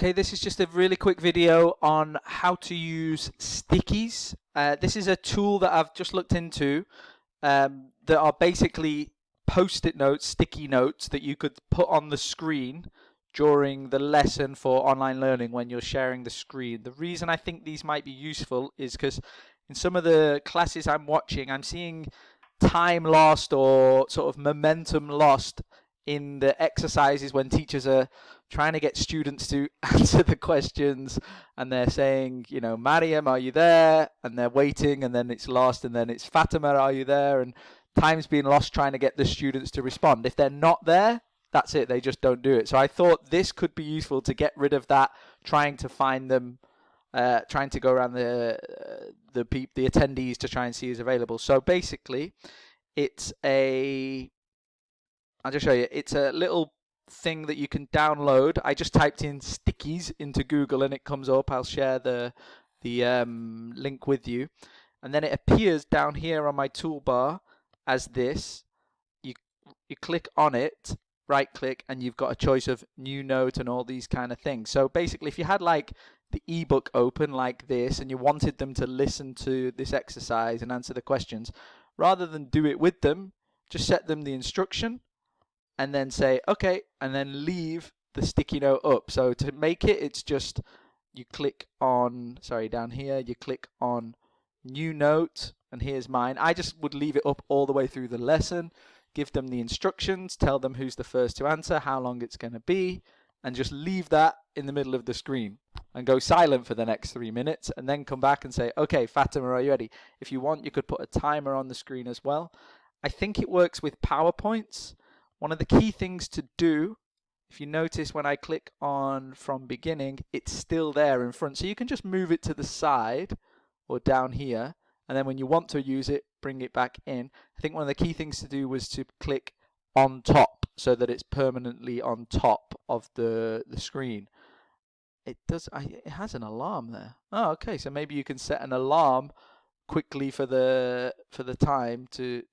Okay, this is just a really quick video on how to use Stickies. This is a tool that I've just looked into that are basically post-it notes, sticky notes that you could put on the screen during the lesson for online learning when you're sharing the screen. The reason I think these might be useful is because in some of the classes I'm watching, I'm seeing time lost or sort of momentum lost in the exercises when teachers are trying to get students to answer the questions and they're saying, you know, Mariam, are you there? And they're waiting and then it's lost, and then it's Fatima, are you there? And time's being lost trying to get the students to respond. If they're not there, that's it, they just don't do it. So I thought this could be useful to get rid of that, trying to find them, trying to go around the attendees to try and see who's available. So basically, I'll just show you. It's a little thing that you can download. I just typed in Stickies into Google and it comes up. I'll share the link with you. And then it appears down here on my toolbar as this. You click on it, right click, and you've got a choice of new note and all these kind of things. So basically, if you had like the ebook open like this and you wanted them to listen to this exercise and answer the questions, rather than do it with them, just set them the instruction and then say okay, and then leave the sticky note up. So to make it, it's just you click on, down here, you click on new note, and here's mine. I just would leave it up all the way through the lesson, give them the instructions, tell them who's the first to answer, how long it's going to be, and just leave that in the middle of the screen and go silent for the next 3 minutes, and then come back and say, okay, Fatima, are you ready? If you want, you could put a timer on the screen as well. I think it works with PowerPoints. One of the key things to do, if you notice when I click on from beginning, it's still there in front. So you can just move it to the side or down here, and then when you want to use it, bring it back in. I think one of the key things to do was to click on top so that it's permanently on top of the screen. It has an alarm there. Oh, okay, so maybe you can set an alarm quickly for the time to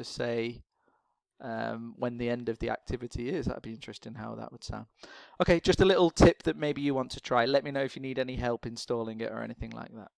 say when the end of the activity is. That'd be interesting how that would sound. Okay, just a little tip that maybe you want to try. Let me know if you need any help installing it or anything like that.